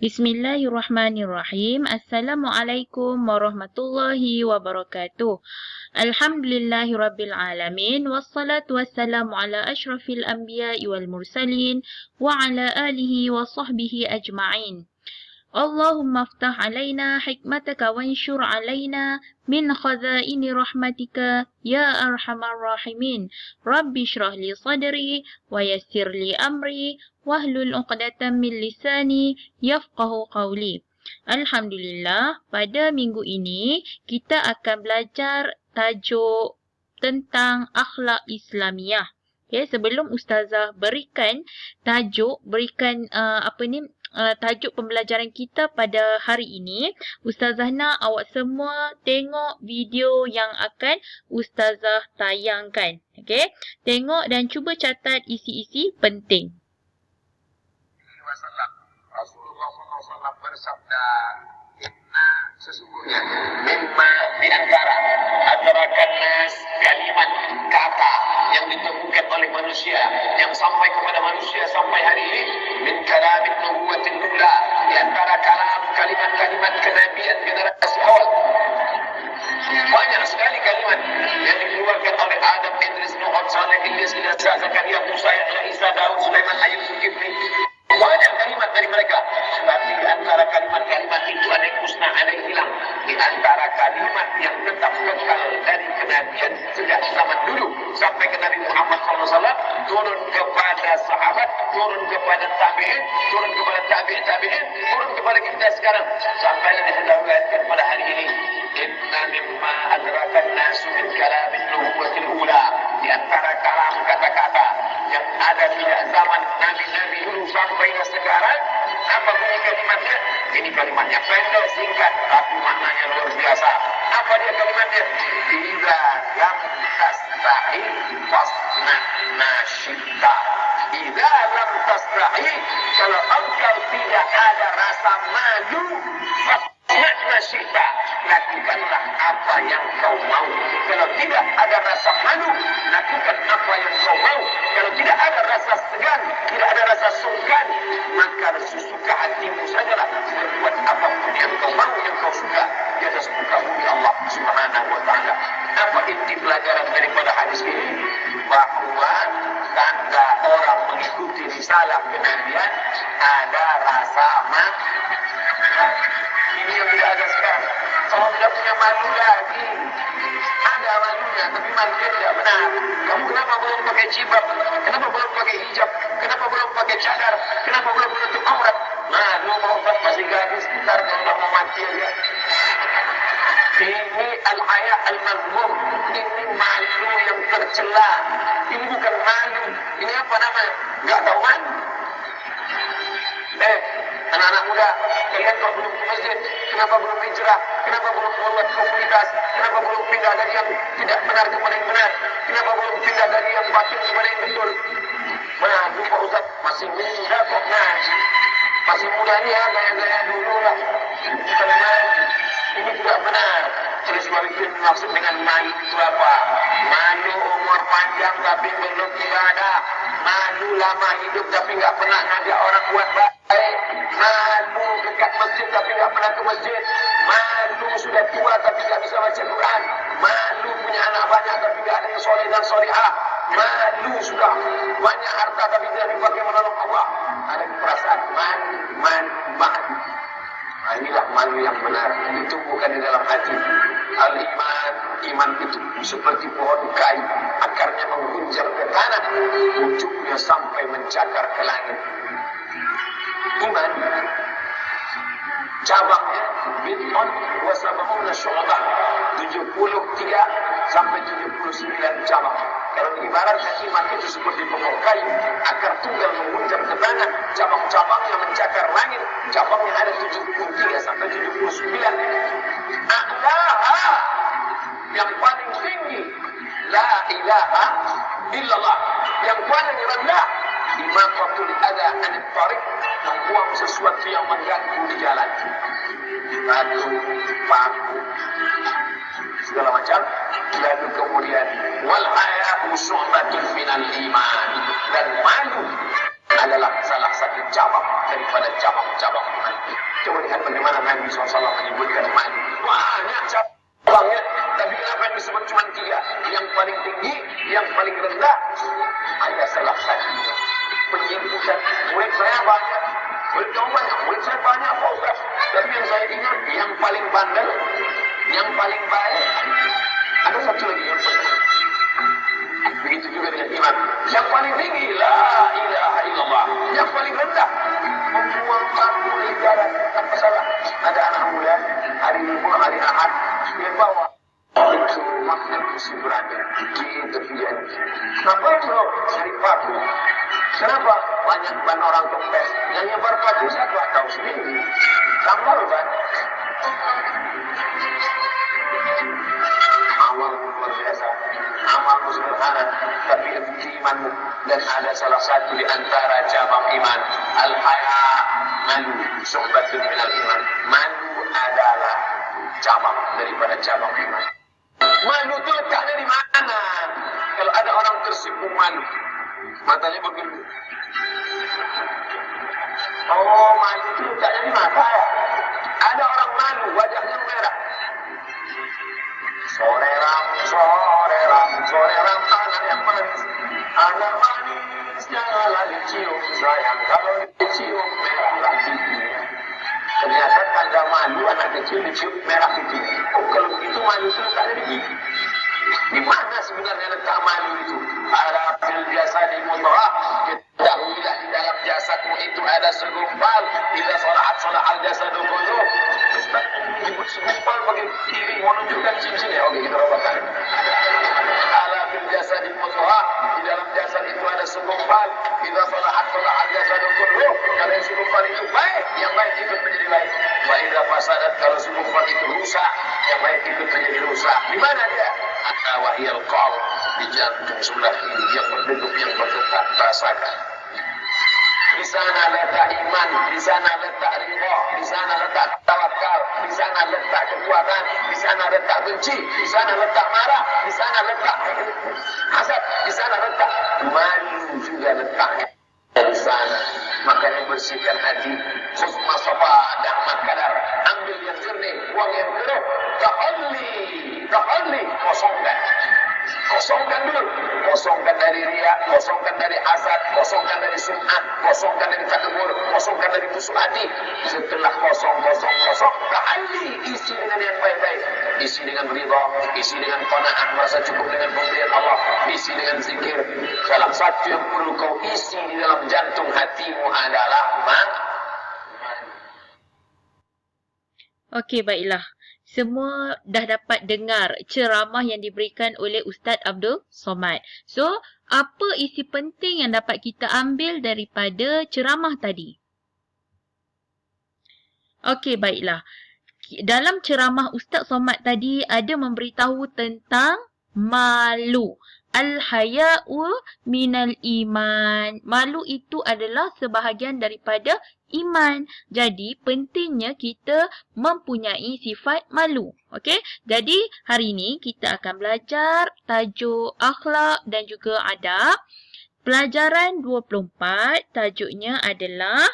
Bismillahirrahmanirrahim. Assalamualaikum warahmatullahi wabarakatuh. Alhamdulillahirabbil alamin wassalatu wassalamu ala asyrafil anbiya'i wal mursalin wa ala alihi wa sahbihi ajma'in. Allahumma aftah alaina hikmataka wanshur alaina min khazaini rahmatika ya arhamar rahimin. Rabbi shrah li sadri wa yassir li amri wahlul 'uqdatam min lisani yafqahu qawli. Alhamdulillah, pada minggu ini kita akan belajar tajuk tentang akhlak Islamiah. Okay, sebelum ustazah berikan tajuk, tajuk pembelajaran kita pada hari ini, ustazah nak awak semua tengok video yang akan ustazah tayangkan. Okey, tengok dan cuba catat isi-isi penting. Rasulullah SAW bersabda, inna sesungguhnya mimma di antara nas kalimat kata yang ditemukan oleh manusia yang sampai kepada manusia sampai hari ini min kalamin nubuwatin ula, di antara kalimat-kalimat kenabian generasi awal. Banyak sekali kalimat yang dikeluarkan oleh Adam, Idris, Nuh, Saleh, Ilyas, Ilasa, Zakaria, Musa, Yahya, Isa, Daud, Sulaiman, Ayub, Zulkifli. Banyak kalimat dari mereka. Tapi di antara kalimat-kalimat itu ada yang musnah, ada yang hilang. Di antara kalimat yang tetap kekal dari kenabian sejak zaman dulu sampai ke Nabi Muhammad SAW, turun kepada sahabat, turun kepada tabi'in, turun kepada tabi'in, turun kepada kita sekarang sampai dihadapkan pada hari ini. Inna mimma adrakan nasu min kalamin nubuwatil ula, di antara kalam kata-kata yang ada sejak zaman Nabi-Nabi dulu sampai sekarang. Apa bunyi kalimatnya? Ini kalimatnya pendek, singkat, tapi maknanya luar biasa. Apa dia kalimatnya? Idza lam tastahi fasna nasyita. Idza lam tastahi, kalau engkau tidak ada rasa malu, fasna nasyita, lakukanlah apa yang kau mau. Kalau tidak ada rasa malu, lakukan apa yang kau mau. Kalau tidak ada rasa segan, tidak ada rasa sungkan, maka sesuka hatimu sajalah berbuat apapun yang kau mau, yang kau suka di atas muka bumi Allah Subhanahu wa ta'ala. Apa inti pelajaran daripada hadis ini? Bahawa tanda orang mengikuti risalah kenabian ada rasa malu. Ini yang tidak ada sekarang. Kalau tidak punya malu lagi, ada malunya, tapi malunya tidak benar. Kamu kenapa belum pakai jilbab? Kenapa belum pakai hijab? Kenapa belum pakai cadar? Kenapa belum menutup aurat? Malu mau masih gadis, ntar kalau mau mati aja. Ini al-haya al-mazmum. Ini malu yang tercela. Ini bukan malu. Ini apa namanya? Enggak tahu malu. Anak-anak muda, kalian kok belum ke masjid? Kenapa belum hijrah? Kenapa belum membuat komunitas? Kenapa belum pindah dari yang tidak benar kepada yang benar? Kenapa belum pindah dari yang batil kepada yang betul? Malu Pak Ustaz, masih muda kok. Nah, masih muda ni ya, gaya-gaya dulu lah. Bukan malu. Ini tidak benar. Oleh sebab itu maksud dengan malu itu apa? Malu umur panjang tapi belum ibadah. Malu lama hidup tapi enggak pernah ngajak orang buat baik. Malu dekat masjid tapi enggak pernah ke masjid. Malu sudah tua tapi enggak bisa baca Quran. Malu punya anak banyak tapi enggak ada yang soleh dan solehah. Malu sudah banyak harta tapi tidak dipakai menolong Allah. Ada perasaan malu. Inilah malu yang benar. Itu bukan di dalam hati. Al-iman, iman itu seperti pohon kayu, akarnya mengguncang ke tanah, ujungnya sampai mencakar ke langit. Iman cabangnya bid'un wa sab'una syu'bah, 73 sampai 79 cabang. Kalau ibaratkan iman itu seperti pohon kayu, akar tunggal mengguncang ke tanah, cabang-cabangnya mencakar langit, cabangnya ada 73 sampai 79. A'laha, yang paling tinggi, la ilaha illallah. Yang paling rendah, imatatul adha anit tariq, membuang sesuatu yang mengganggu di jalan. Batu, paku, segala macam. Lalu kemudian wal haya'u syu'batun minal iman, dan malu adalah salah satu cabang daripada cabang-cabang iman. Coba lihat bagaimana Nabi SAW menyebutkan malu. Banyak cabangnya, tapi kenapa yang disebut cuma 3? Yang paling tinggi, yang paling rendah, ada salah satunya. Penyebutan murid saya banyak, murid kamu banyak, murid saya banyak Pak Ustaz. Tapi yang saya ingat, yang paling bandel, yang paling baik, ada satu lagi yang penting. Begitu juga dengan iman. Yang paling tinggi, la ilaha illallah. Yang paling rendah, membuang batu di jalan tanpa salah. Ada anak muda, hari libur, hari Ahad, dia bawa itu makan kursi berada di interview. Kenapa bro? Cari paku. Kenapa? Banyak ban orang kempes. Yang nyebar paku siapa? Tahu sendiri. Tambal kan? Amal luar biasa. Amal sederhana, tapi inti imanmu. Dan ada salah satu di antara cabang iman, al-haya, malu, suhbatun minal iman. Malu adalah cabang daripada cabang iman. Malu itu letaknya di mana? Kalau ada orang tersipu malu, matanya bergelut. Oh, malu itu letaknya di mata ya? Ada orang malu, wajahnya merah. Sorerang, anak yang manis. Anak manis, janganlah dicium. Sayang kalau dicium, merahlah pipinya. Ternyata tanda malu anak kecil dicium merah pipinya. Oh, kalau begitu malu itu letaknya di pipi. Di mana sebenarnya letak malu itu? Ala fil jasadi mudghah. Ketahuilah di dalam jasadmu itu ada segumpal. Bila salat al-jasadu kulluh. Ustaz, menyebut segumpal bagi kiri menunjukkan sini. Oke, kita robakan. Ala fil jasadi mudghah. Di dalam jasad itu ada segumpal. Bila salat al-jasadu kulluh. Kalau yang segumpal itu baik, yang baik ikut menjadi baik. Wa idza fasadat, kalau segumpal itu rusak, yang baik ikut menjadi rusak. Di mana dia? Wahiyal qalb, di jantung sebelah kiri yang berdegup, yang berdetak, rasakan. Di sana letak iman, di sana letak ridha, di sana letak tawakal, di sana letak kekuatan, di sana letak benci, di sana letak marah, di sana letak hasad, di sana letak malu juga letaknya di sana. Makanya bersihkan hati, khusma safa dan makadar, ambil yang jernih, buang yang keruh. Tahalli, kosongkan dulu, kosongkan dari riya, kosongkan dari hasad, kosongkan dari sum'at, kosongkan dari takabur, kosongkan dari busuk hati. Setelah kosong, tahalli, isi dengan yang baik-baik, isi dengan ridha, isi dengan qanaah, merasa cukup dengan pemberian Allah, isi dengan zikir. Salah satu yang perlu kau isi di dalam jantung hatimu adalah Okey, baiklah. Semua dah dapat dengar ceramah yang diberikan oleh Ustaz Abdul Somad. So, apa isi penting yang dapat kita ambil daripada ceramah tadi? Okey, baiklah. Dalam ceramah Ustaz Somad tadi ada memberitahu tentang malu. Al-haya'u minal iman. Malu itu adalah sebahagian daripada iman. Jadi, pentingnya kita mempunyai sifat malu. Okey? Jadi, hari ini kita akan belajar tajuk akhlak dan juga adab. Pelajaran 24, tajuknya adalah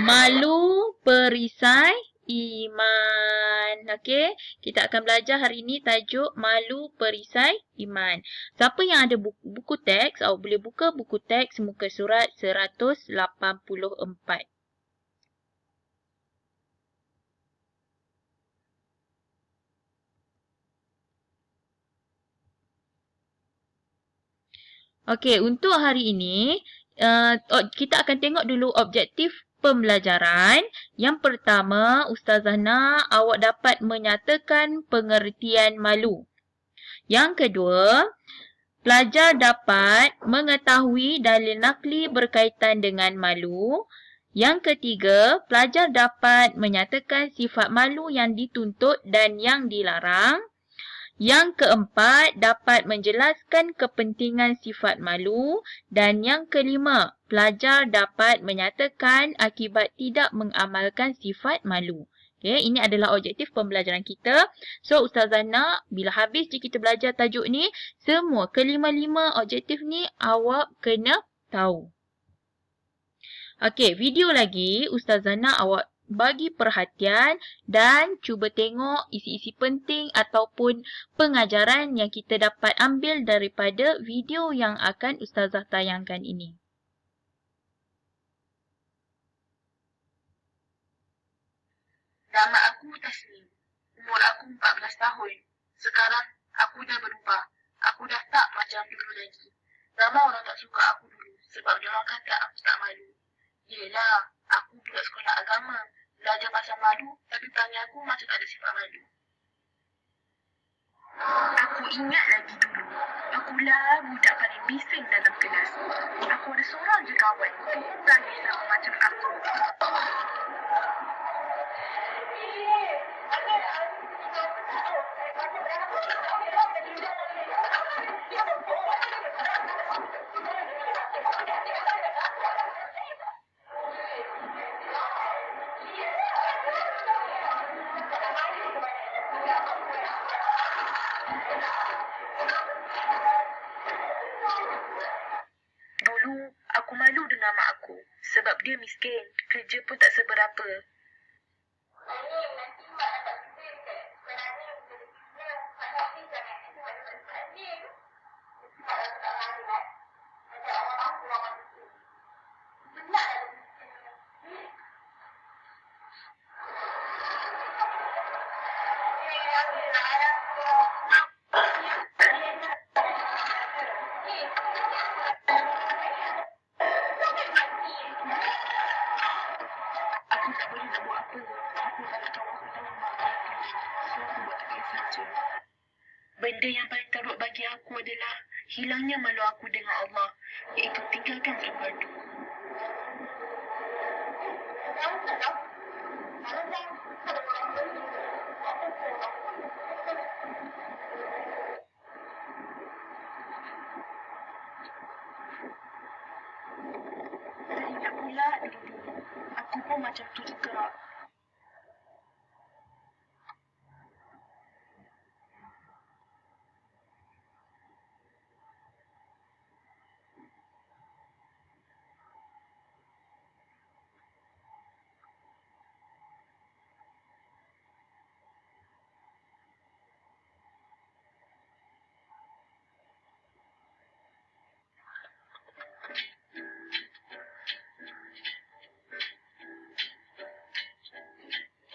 malu perisai iman. Okey, kita akan belajar hari ini tajuk malu perisai iman. Siapa yang ada buku teks, awak boleh buka buku teks muka surat 184. Okey, untuk hari ini kita akan tengok dulu objektif pembelajaran. Yang pertama, Ustazah Nah, awak dapat menyatakan pengertian malu. Yang kedua, pelajar dapat mengetahui dalil nakli berkaitan dengan malu. Yang ketiga, pelajar dapat menyatakan sifat malu yang dituntut dan yang dilarang. Yang keempat, dapat menjelaskan kepentingan sifat malu. Dan yang kelima, pelajar dapat menyatakan akibat tidak mengamalkan sifat malu. Okay, ini adalah objektif pembelajaran kita. So, Ustazah Nah, bila habis je kita belajar tajuk ni, semua kelima-lima objektif ni awak kena tahu. Okey, video lagi Ustazah nak awak bagi perhatian dan cuba tengok isi-isi penting ataupun pengajaran yang kita dapat ambil daripada video yang akan Ustazah tayangkan ini. Nama aku Tasnim. Umur aku 14 tahun. Sekarang aku dah berubah. Aku dah tak macam dulu lagi. Ramai orang tak suka aku dulu sebab dia orang kata aku tak malu. Yelah, aku budak sekolah agama. Belajar pasal malu tapi perangai aku macam tak ada sifat malu. Aku ingat lagi dulu. Akulah budak paling bising dalam kelas. Aku ada seorang je kawan. Dia perangai sama macam aku. Dulu, aku malu dengan mak aku sebab dia miskin, kerja pun tak seberapa. Aku tak boleh nak buat apa. Aku tak nak tahu aku tahu mak aku. So, aku buat tak kisah je. Benda yang paling teruk bagi aku adalah hilangnya malu aku dengan Allah, iaitu tinggalkan surga tu. Saya ingat pula dulu-dulu, aku pun macam tu juga.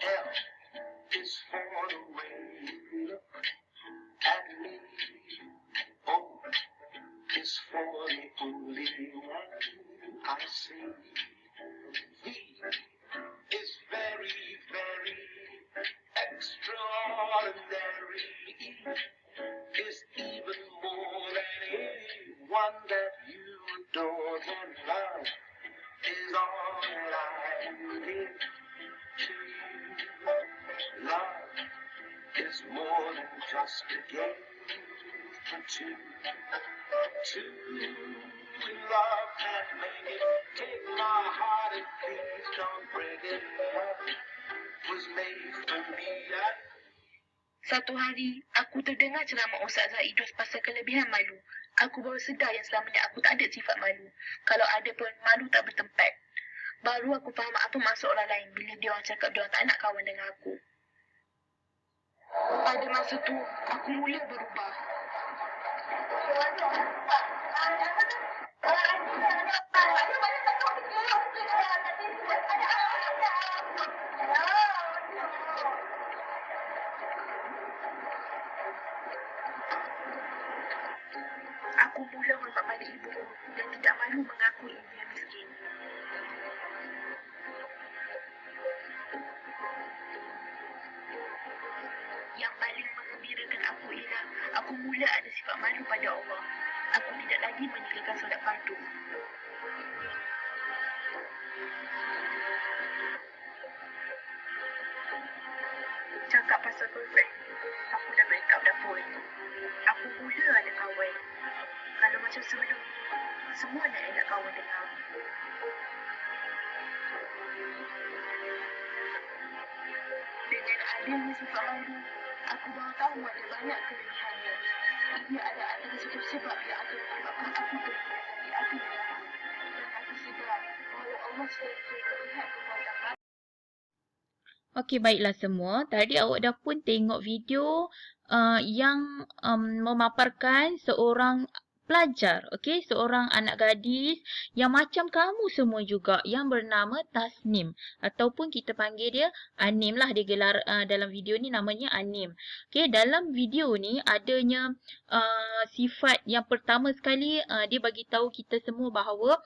L is for the way you look at me. O is for the only one I see. V is very, very extraordinary. E is even more than anyone that you adore. And love is all that I need to you. Love is more than just a game for two. Two in love can't make it. Take my heart and please don't break it. Love was made for me. Satu hari, aku terdengar ceramah Ustazah Idris pasal kelebihan malu. Aku baru sedar yang selama ni aku tak ada sifat malu. Kalau ada pun, malu tak bertempat. Baru aku faham apa maksud orang lain bila dia orang cakap dia orang tak nak kawan dengan aku. Pada masa tu, aku mula berubah. Aku mula hormat pada ibuku dan tidak malu mengakui dia miskin. Yang paling menggembirakan aku ialah aku mula ada sifat malu pada Allah. Aku tidak lagi meninggalkan solat fardu. Cakap pasal perfect, aku dah break up dah pun. Aku mula ada kawan. Kalau macam sebelum ni, semua nak elak kawan dengan aku. Dengan adanya sifat malu, aku baru tahu ada banyak kelebihannya. Ia adalah antara satu sebab yang akan menyebabkan aku berhati-hati dengan aku. Dan aku sedar bahawa Allah kita lihat perbuatan. Okey, baiklah semua. Tadi awak dah pun tengok video yang memaparkan seorang pelajar, okey, seorang anak gadis yang macam kamu semua juga yang bernama Tasnim ataupun kita panggil dia Anim lah, dia gelar dalam video ni namanya Anim. Okey, dalam video ni adanya sifat yang pertama sekali dia bagi tahu kita semua bahawa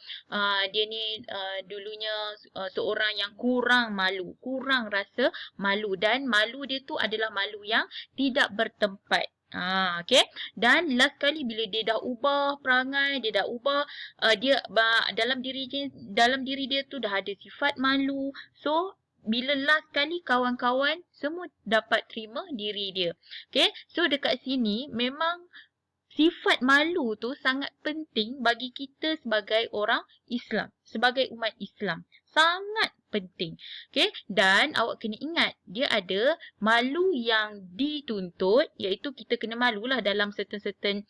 dia ni dulunya seorang yang kurang malu, kurang rasa malu, dan malu dia tu adalah malu yang tidak bertempat. Okay. Dan last kali bila dia dah ubah perangai, dia dah ubah dalam diri dia tu dah ada sifat malu. So bila last kali kawan-kawan semua dapat terima diri dia. Okay. So dekat sini memang sifat malu tu sangat penting bagi kita sebagai orang Islam, sebagai umat Islam. Sangat penting. Okay? Dan awak kena ingat, dia ada malu yang dituntut, iaitu kita kena malulah dalam certain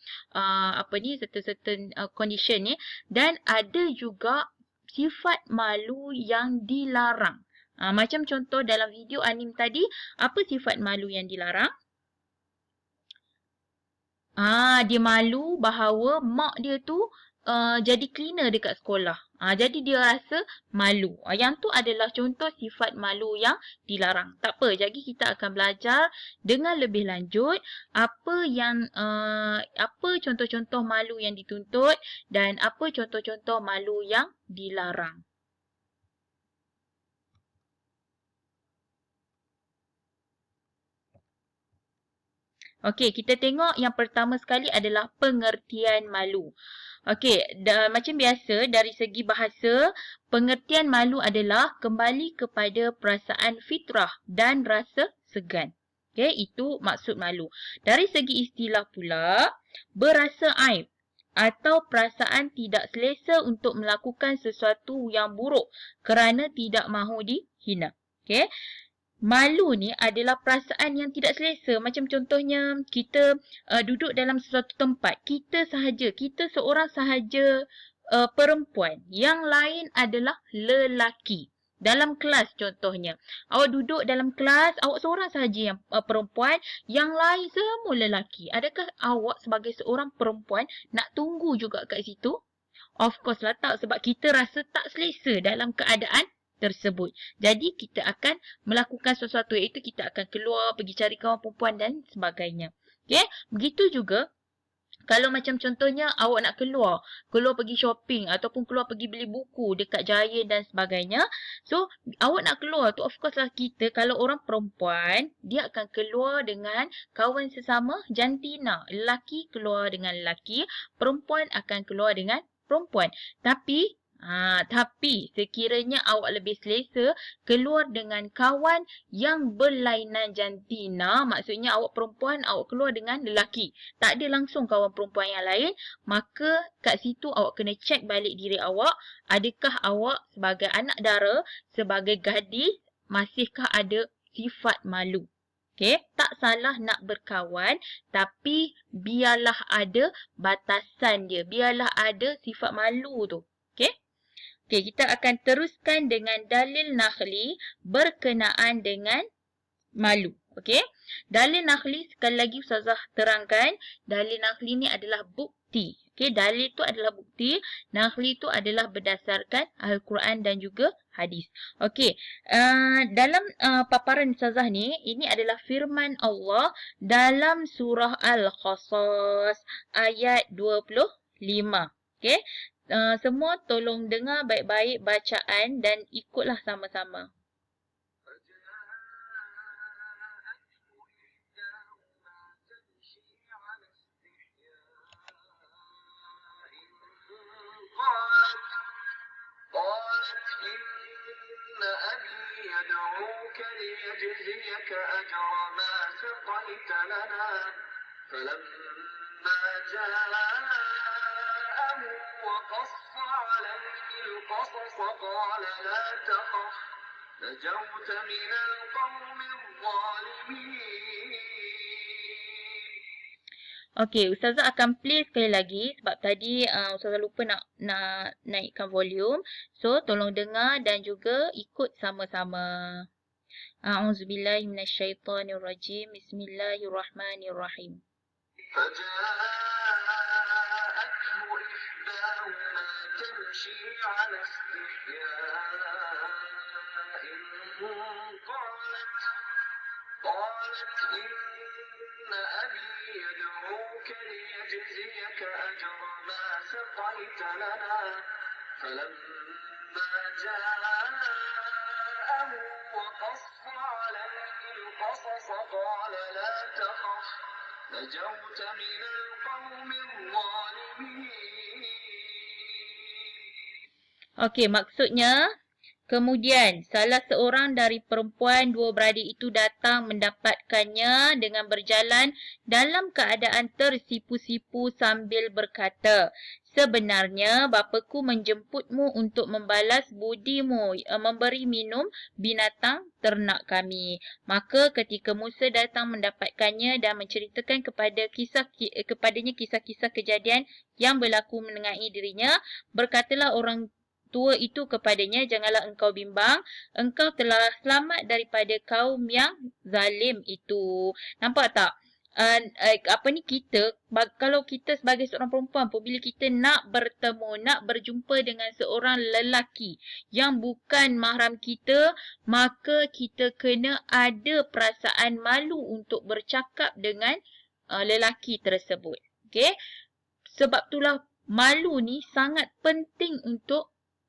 condition ni. Dan ada juga sifat malu yang dilarang. Macam contoh dalam video Anim tadi, apa sifat malu yang dilarang? Dia malu bahawa mak dia tu jadi cleaner dekat sekolah. Jadi dia rasa malu. Yang tu adalah contoh sifat malu yang dilarang. Tak apa, jadi kita akan belajar dengan lebih lanjut apa contoh-contoh malu yang dituntut dan apa contoh-contoh malu yang dilarang. Okey, kita tengok yang pertama sekali adalah pengertian malu. Okey, macam biasa dari segi bahasa, pengertian malu adalah kembali kepada perasaan fitrah dan rasa segan. Okey, itu maksud malu. Dari segi istilah pula, berasa aib atau perasaan tidak selesa untuk melakukan sesuatu yang buruk kerana tidak mahu dihina. Okey. Malu ni adalah perasaan yang tidak selesa. Macam contohnya kita duduk dalam sesuatu tempat. Kita seorang sahaja perempuan. Yang lain adalah lelaki. Dalam kelas contohnya. Awak duduk dalam kelas, awak seorang sahaja yang perempuan, yang lain semua lelaki. Adakah awak sebagai seorang perempuan nak tunggu juga kat situ? Of course lah tak, sebab kita rasa tak selesa dalam keadaan tersebut. Jadi kita akan melakukan sesuatu, iaitu kita akan keluar, pergi cari kawan perempuan dan sebagainya. Okay? Begitu juga kalau macam contohnya awak nak keluar pergi shopping ataupun keluar pergi beli buku dekat Giant dan sebagainya. So awak nak keluar tu, of course lah kita kalau orang perempuan, dia akan keluar dengan kawan sesama jantina. Lelaki keluar dengan lelaki, perempuan akan keluar dengan perempuan. Tapi sekiranya awak lebih selesa keluar dengan kawan yang berlainan jantina, maksudnya awak perempuan, awak keluar dengan lelaki, tak ada langsung kawan perempuan yang lain, maka kat situ awak kena check balik diri awak, adakah awak sebagai anak dara, sebagai gadis, masihkah ada sifat malu. Okay, tak salah nak berkawan, tapi biarlah ada batasan dia, biarlah ada sifat malu tu. Okay. Okey, kita akan teruskan dengan dalil Nakhli berkenaan dengan malu. Okey. Dalil Nakhli sekali lagi Ustazah terangkan, dalil Nakhli ni adalah bukti. Okey, dalil tu adalah bukti, Nakhli tu adalah berdasarkan Al-Quran dan juga hadis. Okey, dalam paparan Ustazah ni, ini adalah firman Allah dalam surah Al-Qasas ayat 25. Okey. Semua tolong dengar baik-baik bacaan dan ikutlah sama-sama. وقص عليه القصص قال لا تخف نجوت من القوم الظالمين. Okey, Ustazah akan play sekali lagi sebab tadi Ustazah lupa nak naikkan volume. So, tolong dengar dan juga ikut sama-sama. A'udzubillahi minasyaitonirrajim. Bismillahirrahmanirrahim. فجاءته إحداهما تمشي على استحياء قالت إن أبي يدعوك ليجزيك أجر ما سقيت لنا فلما جاءه وقص عليه القصص قال لا تخف نجوت من القوم الظالمين. Okey, maksudnya kemudian salah seorang dari perempuan dua beradik itu datang mendapatkannya dengan berjalan dalam keadaan tersipu-sipu sambil berkata, sebenarnya bapaku menjemputmu untuk membalas budimu, memberi minum binatang ternak kami. Maka ketika Musa datang mendapatkannya dan menceritakan kepadanya kisah-kisah kejadian yang berlaku mengenai dirinya, berkatalah orang tua itu kepadanya, janganlah engkau bimbang, engkau telah selamat daripada kaum yang zalim itu. Nampak tak? Kalau kita sebagai seorang perempuan, apabila kita nak bertemu, nak berjumpa dengan seorang lelaki yang bukan mahram kita, maka kita kena ada perasaan malu untuk bercakap dengan lelaki tersebut. Okay? Sebab itulah malu ni sangat penting untuk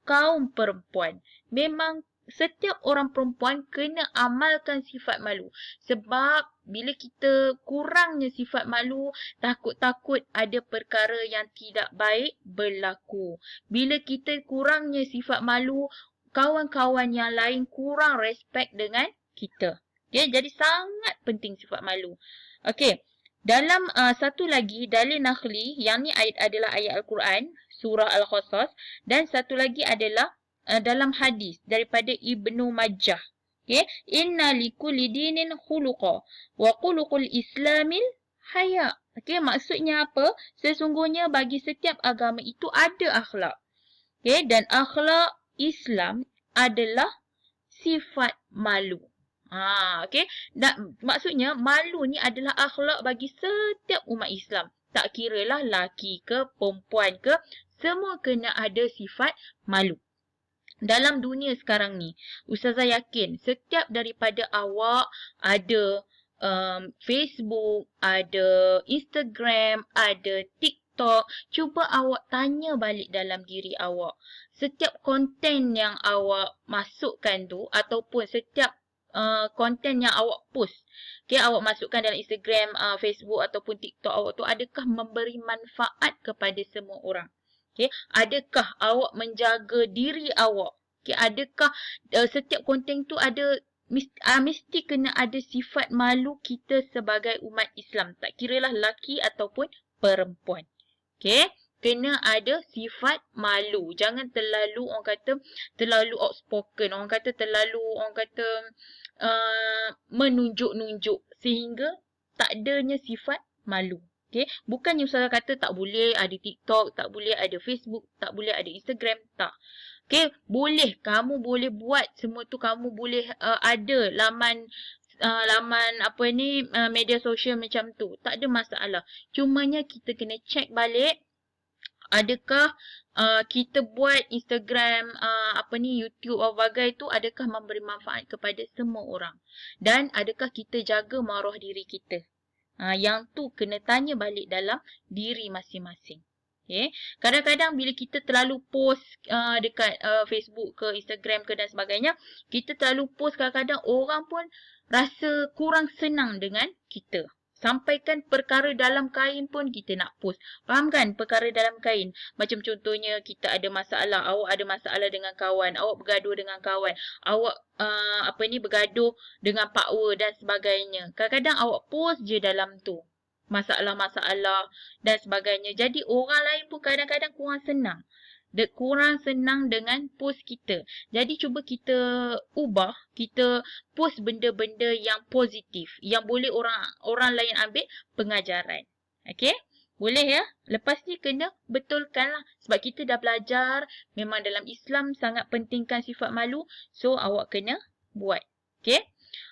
kaum perempuan. Memang setiap orang perempuan kena amalkan sifat malu. Sebab bila kita kurangnya sifat malu, takut-takut ada perkara yang tidak baik berlaku. Bila kita kurangnya sifat malu, kawan-kawan yang lain kurang respect dengan kita. Okay? Jadi sangat penting sifat malu. Okey. Dalam satu lagi dalil nakhli, yang ni adalah ayat Al-Quran, surah Al-Qasas, dan satu lagi adalah dalam hadis daripada Ibnu Majah. Okay? Inna likulli dinin khuluqa wa khuluqul islamil haya. Okay? Maksudnya apa? Sesungguhnya bagi setiap agama itu ada akhlak. Okay? Dan akhlak Islam adalah sifat malu. Okay. Dan maksudnya malu ni adalah akhlak bagi setiap umat Islam. Tak kiralah laki ke perempuan ke, semua kena ada sifat malu. Dalam dunia sekarang ni, Ustazah yakin setiap daripada awak ada Facebook, ada Instagram, ada TikTok. Cuba awak tanya balik dalam diri awak. Setiap konten yang awak masukkan tu, ataupun setiap konten yang awak post, okay, awak masukkan dalam Instagram, Facebook ataupun TikTok awak tu, adakah memberi manfaat kepada semua orang? Okay, adakah awak menjaga diri awak? Okay, adakah setiap konten tu ada mesti kena ada sifat malu kita sebagai umat Islam, tak kiralah lelaki ataupun perempuan. Okay, kena ada sifat malu. Jangan terlalu, orang kata, terlalu outspoken. Orang kata terlalu, menunjuk-nunjuk sehingga tak adanya sifat malu. Okay? Bukannya Ustazah kata tak boleh ada TikTok, tak boleh ada Facebook, tak boleh ada Instagram. Tak. Okay? Boleh. Kamu boleh buat semua tu. Kamu boleh ada laman media sosial macam tu. Tak ada masalah. Cumanya kita kena check balik. Adakah kita buat Instagram, YouTube, bagai tu, adakah memberi manfaat kepada semua orang? Dan adakah kita jaga maruah diri kita? Yang tu kena tanya balik dalam diri masing-masing. Okay? Kadang-kadang bila kita terlalu post dekat Facebook ke Instagram ke dan sebagainya, kita terlalu post, kadang-kadang orang pun rasa kurang senang dengan kita. Sampaikan perkara dalam kain pun kita nak post. Faham kan perkara dalam kain? Macam contohnya kita ada masalah, awak ada masalah dengan kawan, awak bergaduh dengan kawan, awak bergaduh dengan pakwa dan sebagainya. Kadang-kadang awak post je dalam tu. Masalah-masalah dan sebagainya. Jadi orang lain pun kadang-kadang kurang senang. Kurang senang dengan post kita. Jadi cuba kita ubah, kita post benda-benda yang positif, yang boleh orang lain ambil pengajaran. Okey? Boleh ya? Lepas ni kena betulkan lah. Sebab kita dah belajar, memang dalam Islam sangat pentingkan sifat malu. So, awak kena buat. Okey?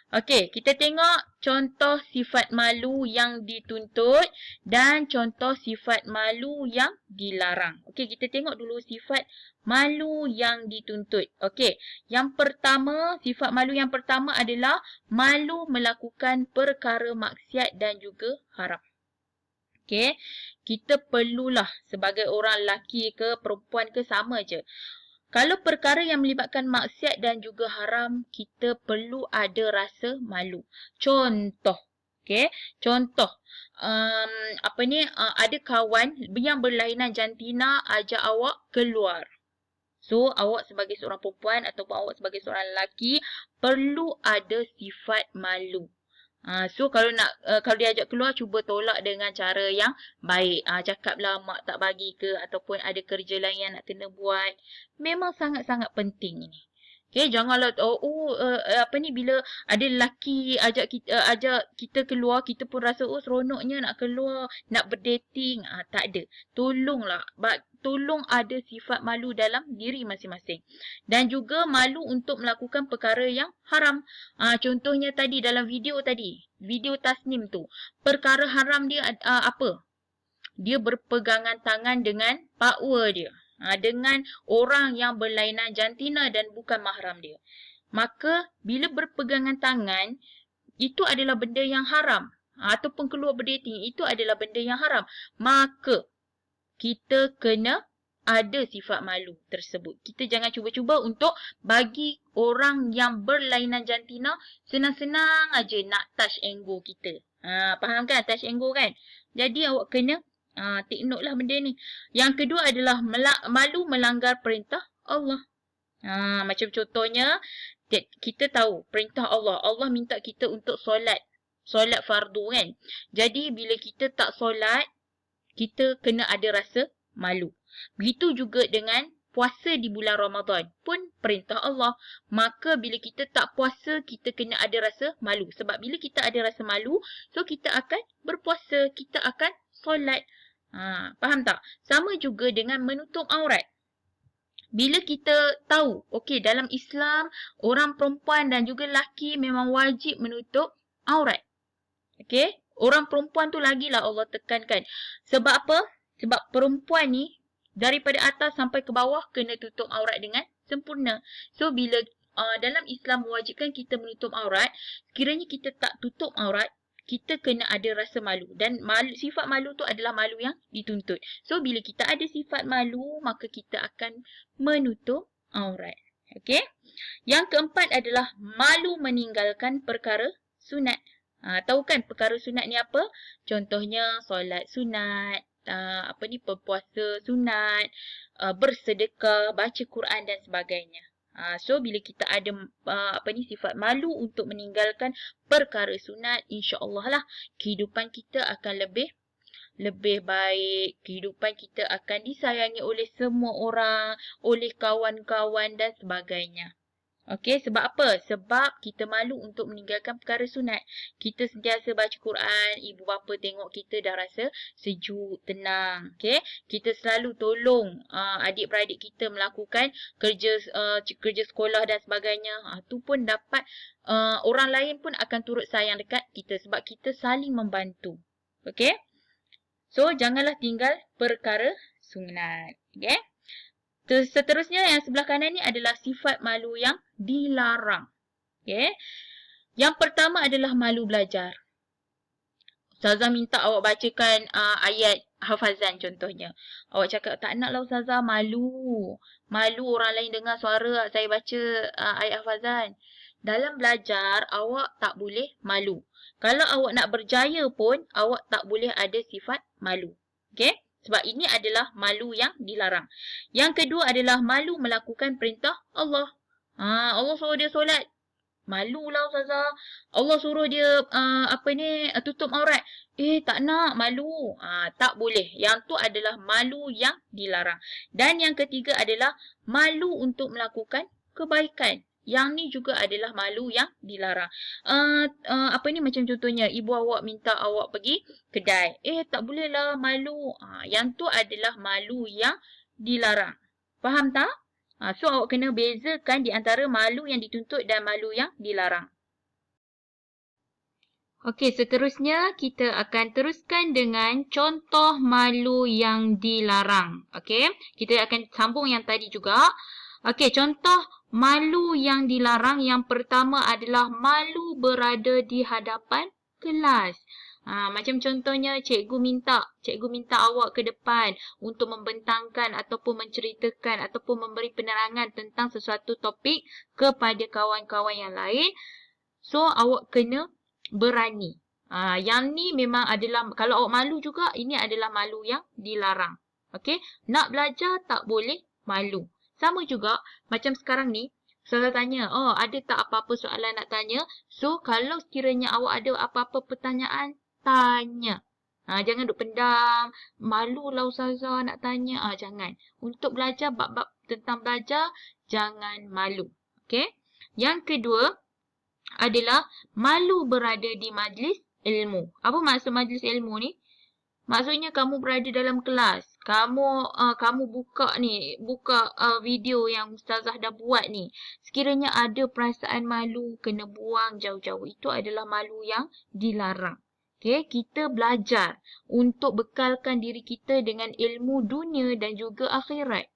Okey, kita tengok contoh sifat malu yang dituntut dan contoh sifat malu yang dilarang. Okey, kita tengok dulu sifat malu yang dituntut. Okey, yang pertama, sifat malu yang pertama adalah malu melakukan perkara maksiat dan juga haram. Okey, kita perlulah sebagai orang lelaki ke perempuan ke sama je. Kalau perkara yang melibatkan maksiat dan juga haram, kita perlu ada rasa malu. Contoh, okey, contoh, ada kawan yang berlainan jantina ajak awak keluar. So, awak sebagai seorang perempuan ataupun awak sebagai seorang lelaki perlu ada sifat malu. So kalau diajak keluar, cuba tolak dengan cara yang baik. Cakaplah mak tak bagi ke ataupun ada kerja lain yang nak kena buat. Memang sangat-sangat penting ini. Okay, janganlah bila ada lelaki ajak kita keluar, kita pun rasa seronoknya nak keluar, nak berdating. Tak ada. Tolong ada sifat malu dalam diri masing-masing. Dan juga malu untuk melakukan perkara yang haram. Contohnya tadi dalam video Tasnim tu. Perkara haram dia apa? Dia berpegangan tangan dengan pakwa dia. Dengan orang yang berlainan jantina dan bukan mahram dia. Maka bila berpegangan tangan, itu adalah benda yang haram. Ataupun keluar berdating, itu adalah benda yang haram. Maka kita kena ada sifat malu tersebut. Kita jangan cuba-cuba untuk bagi orang yang berlainan jantina senang-senang aja nak touch and go kita. Faham kan? Touch and go kan? Jadi awak kena take note lah benda ni. Yang kedua adalah malu melanggar perintah Allah. Macam contohnya, kita tahu perintah Allah. Allah minta kita untuk solat fardu kan. Jadi bila kita tak solat, kita kena ada rasa malu. Begitu juga dengan puasa di bulan Ramadan pun perintah Allah. Maka bila kita tak puasa, kita kena ada rasa malu. Sebab bila kita ada rasa malu, so kita akan berpuasa, kita akan solat. Faham tak? Sama juga dengan menutup aurat. Bila kita tahu, okey, dalam Islam, orang perempuan dan juga lelaki memang wajib menutup aurat. Okey? Orang perempuan tu lagilah Allah tekankan. Sebab apa? Sebab perempuan ni daripada atas sampai ke bawah kena tutup aurat dengan sempurna. So bila dalam Islam mewajibkan kita menutup aurat, sekiranya kita tak tutup aurat, kita kena ada rasa malu. Dan sifat malu tu adalah malu yang dituntut. So bila kita ada sifat malu, maka kita akan menutup aurat. Okey? Yang keempat adalah malu meninggalkan perkara sunat. Tahu kan perkara sunat ni apa? Contohnya solat sunat, berpuasa sunat, bersedekah, baca Quran dan sebagainya. So bila kita ada sifat malu untuk meninggalkan perkara sunat, insya-Allah lah kehidupan kita akan lebih baik. Kehidupan kita akan disayangi oleh semua orang, oleh kawan-kawan dan sebagainya. Okey, sebab apa? Sebab kita malu untuk meninggalkan perkara sunat. Kita sentiasa baca Quran, ibu bapa tengok kita dah rasa sejuk, tenang. Okey, kita selalu tolong adik-beradik kita melakukan kerja sekolah dan sebagainya. Tu pun dapat orang lain pun akan turut sayang dekat kita sebab kita saling membantu. Okey? So, janganlah tinggal perkara sunat. Okey? Seterusnya yang sebelah kanan ni adalah sifat malu yang dilarang. Okay. Yang pertama adalah malu belajar. Ustazah minta awak bacakan ayat hafazan contohnya. Awak cakap tak naklah Ustazah, malu. Malu orang lain dengar suara saya baca ayat hafazan. Dalam belajar awak tak boleh malu. Kalau awak nak berjaya pun awak tak boleh ada sifat malu. Okay. Sebab ini adalah malu yang dilarang. Yang kedua adalah malu melakukan perintah Allah. Allah suruh dia solat. Malulah Ustazah. Allah suruh dia tutup aurat. Tak nak, malu. Tak boleh. Yang tu adalah malu yang dilarang. Dan yang ketiga adalah malu untuk melakukan kebaikan. Yang ni juga adalah malu yang dilarang. Macam contohnya, ibu awak minta awak pergi kedai. Tak boleh lah, malu. Yang tu adalah malu yang dilarang. Faham tak? So, awak kena bezakan di antara malu yang dituntut dan malu yang dilarang. Okey, seterusnya kita akan teruskan dengan contoh malu yang dilarang. Okey, kita akan sambung yang tadi juga. Okey, contoh malu yang dilarang yang pertama adalah malu berada di hadapan kelas. Macam contohnya cikgu minta awak ke depan untuk membentangkan ataupun menceritakan ataupun memberi penerangan tentang sesuatu topik kepada kawan-kawan yang lain. So, awak kena berani. Yang ni memang adalah, kalau awak malu juga, ini adalah malu yang dilarang. Okey, nak belajar tak boleh malu. Sama juga macam sekarang ni, Ustazah tanya, ada tak apa-apa soalan nak tanya? So, kalau sekiranya awak ada apa-apa pertanyaan, tanya. Jangan duk pendam. Malulah Ustazah nak tanya. Jangan. Untuk belajar, bab-bab tentang belajar, jangan malu. Okey. Yang kedua adalah malu berada di majlis ilmu. Apa maksud majlis ilmu ni? Maksudnya kamu berada dalam kelas. Kamu buka video yang Ustazah dah buat ni. Sekiranya ada perasaan malu, kena buang jauh-jauh. Itu adalah malu yang dilarang. Okay, kita belajar untuk bekalkan diri kita dengan ilmu dunia dan juga akhirat.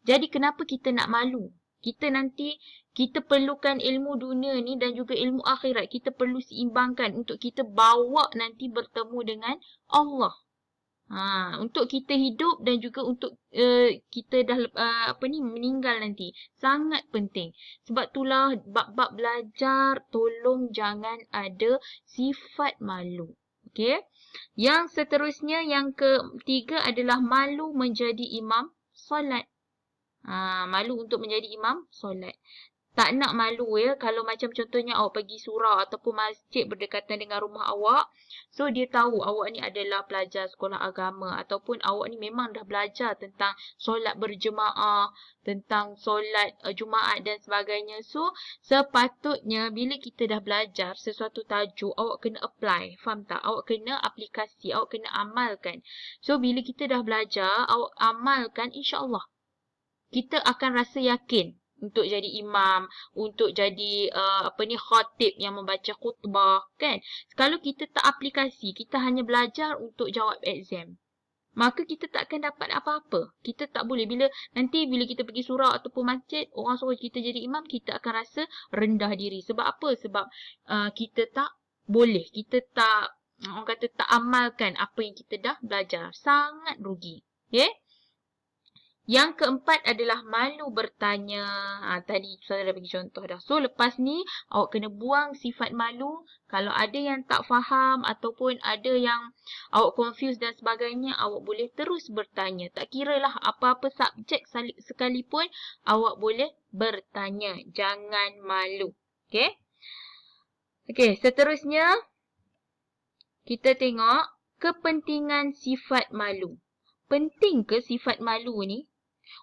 Jadi kenapa kita nak malu? Kita perlukan ilmu dunia ni dan juga ilmu akhirat. Kita perlu seimbangkan untuk kita bawa nanti bertemu dengan Allah. Untuk kita hidup dan juga untuk kita dah meninggal nanti. Sangat penting. Sebab itulah bab-bab belajar, tolong jangan ada sifat malu. Okey. Yang seterusnya, yang ketiga adalah malu menjadi imam solat. Malu untuk menjadi imam solat. Tak nak malu ya, kalau macam contohnya awak pergi surau ataupun masjid berdekatan dengan rumah awak. So, dia tahu awak ni adalah pelajar sekolah agama ataupun awak ni memang dah belajar tentang solat berjemaah, tentang solat Jumaat dan sebagainya. So, sepatutnya bila kita dah belajar sesuatu tajuk, awak kena apply. Faham tak? Awak kena aplikasi, awak kena amalkan. So, bila kita dah belajar, awak amalkan, insya-Allah kita akan rasa yakin untuk jadi imam, untuk jadi khatib yang membaca khutbah, kan? Kalau kita tak aplikasi, kita hanya belajar untuk jawab exam, maka kita tak akan dapat apa-apa. Kita tak boleh. Bila kita pergi surau ataupun masjid, orang suruh kita jadi imam, kita akan rasa rendah diri. Sebab apa? Sebab kita tak boleh. Kita tak, orang kata tak amalkan apa yang kita dah belajar. Sangat rugi. Okay? Yang keempat adalah malu bertanya. Tadi saya dah bagi contoh dah. So, lepas ni, awak kena buang sifat malu. Kalau ada yang tak faham ataupun ada yang awak confused dan sebagainya, awak boleh terus bertanya. Tak kiralah apa-apa subjek sekalipun, awak boleh bertanya. Jangan malu. Okay? Okay, seterusnya, kita tengok kepentingan sifat malu. Penting ke sifat malu ni?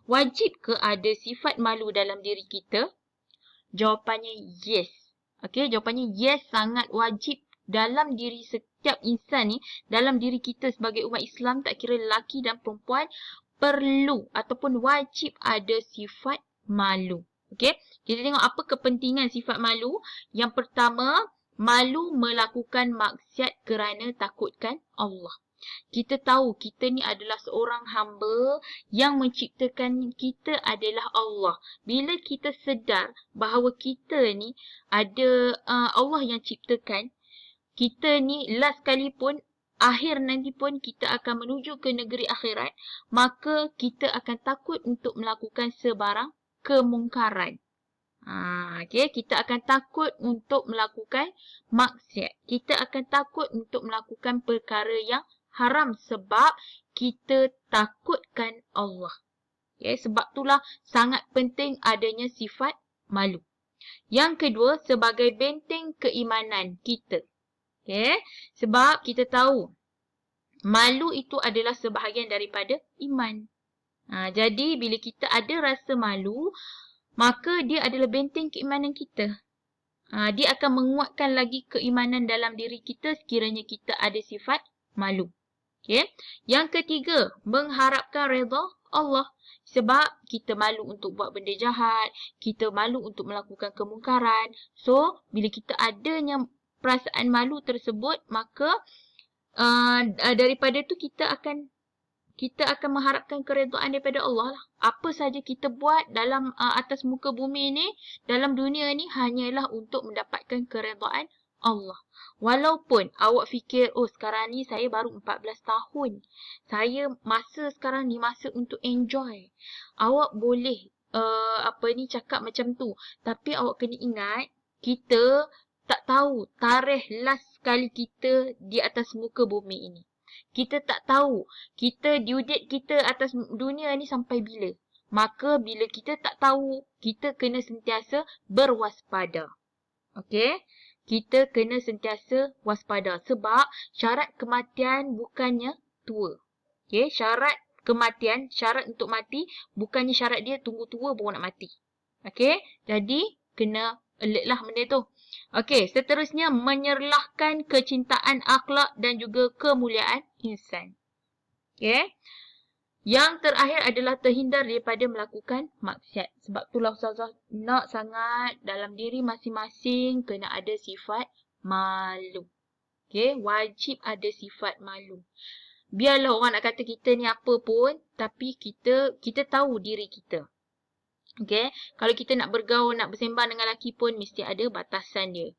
Wajib ke ada sifat malu dalam diri kita? Jawapannya yes. Okey, jawapannya yes, sangat wajib dalam diri setiap insan ni, dalam diri kita sebagai umat Islam, tak kira lelaki dan perempuan, perlu ataupun wajib ada sifat malu. Okey, kita tengok apa kepentingan sifat malu. Yang pertama, malu melakukan maksiat kerana takutkan Allah. Kita tahu kita ni adalah seorang hamba, yang menciptakan kita adalah Allah. Bila kita sedar bahawa kita ni ada Allah yang ciptakan, kita ni last kali pun, akhir nanti pun kita akan menuju ke negeri akhirat, maka kita akan takut untuk melakukan sebarang kemungkaran. Okay, kita akan takut untuk melakukan maksiat. Kita akan takut untuk melakukan perkara yang haram sebab kita takutkan Allah. Okay, sebab itulah sangat penting adanya sifat malu. Yang kedua, sebagai benteng keimanan kita. Okay, sebab kita tahu malu itu adalah sebahagian daripada iman. Jadi bila kita ada rasa malu, maka dia adalah benteng keimanan kita. Dia akan menguatkan lagi keimanan dalam diri kita sekiranya kita ada sifat malu. Okay. Yang ketiga, mengharapkan redha Allah. Sebab kita malu untuk buat benda jahat, kita malu untuk melakukan kemungkaran. So, bila kita adanya perasaan malu tersebut, maka daripada tu kita akan mengharapkan keredaan daripada Allah lah. Apa saja kita buat dalam atas muka bumi ni, dalam dunia ni, hanyalah untuk mendapatkan keredaan Allah. Walaupun awak fikir, oh sekarang ni saya baru 14 tahun. Saya masa sekarang ni masa untuk enjoy. Awak boleh cakap macam tu. Tapi awak kena ingat, kita tak tahu tarikh last kali kita di atas muka bumi ini. Kita tak tahu kita due date kita atas dunia ni sampai bila. Maka bila kita tak tahu, kita kena sentiasa berwaspada. Okey? Kita kena sentiasa waspada. Sebab syarat kematian bukannya tua. Okey? Syarat kematian, syarat untuk mati, bukannya syarat dia tunggu tua baru nak mati. Okey? Jadi, kena alert lah benda tu. Okey, seterusnya menyerlahkan kecintaan akhlak dan juga kemuliaan insan. Okey? Yang terakhir adalah terhindar daripada melakukan maksiat. Sebab itulah Ustazah nak sangat dalam diri masing-masing kena ada sifat malu. Okey, wajib ada sifat malu. Biarlah orang nak kata kita ni apa pun, tapi kita tahu diri kita. Okey, kalau kita nak bergaul, nak bersembang dengan lelaki pun mesti ada batasan dia.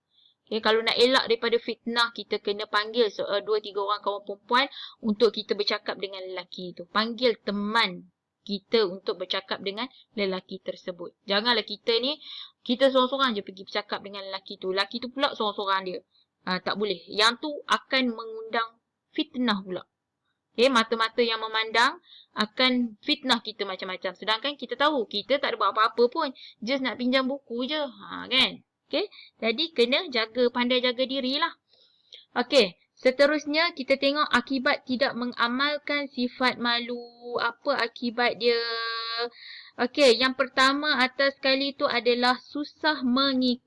Okay, kalau nak elak daripada fitnah, kita kena panggil 2-3 orang kawan perempuan untuk kita bercakap dengan lelaki itu. Panggil teman kita untuk bercakap dengan lelaki tersebut. Janganlah kita ni, kita seorang-seorang je pergi bercakap dengan lelaki tu. Lelaki tu pula seorang-seorang dia. Tak boleh. Yang tu akan mengundang fitnah pula. Okay, mata-mata yang memandang akan fitnah kita macam-macam. Sedangkan kita tahu, kita tak ada buat apa-apa pun. Just nak pinjam buku je. Kan? Okay, jadi kena pandai jaga diri lah. Okay, seterusnya kita tengok akibat tidak mengamalkan sifat malu. Apa akibat dia? Okay, yang pertama atas sekali itu adalah susah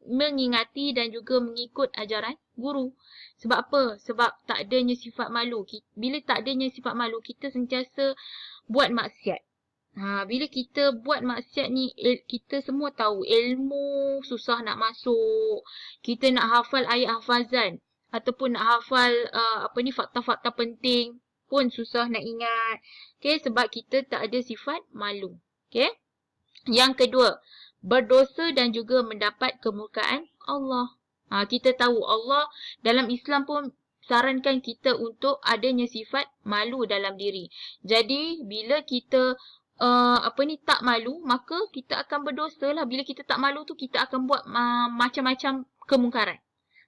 mengingati dan juga mengikut ajaran guru. Sebab apa? Sebab tak adanya sifat malu. Bila tak adanya sifat malu, kita sentiasa buat maksiat. Bila kita buat maksiat ni, kita semua tahu ilmu susah nak masuk. Kita nak hafal ayat hafazan ataupun nak hafal fakta-fakta penting pun susah nak ingat. Okay, sebab kita tak ada sifat malu. Okay. Yang kedua, berdosa dan juga mendapat kemurkaan Allah. Kita tahu Allah dalam Islam pun sarankan kita untuk adanya sifat malu dalam diri. Jadi bila kita tak malu, maka kita akan berdosa lah. Bila kita tak malu tu, kita akan buat macam-macam kemungkaran.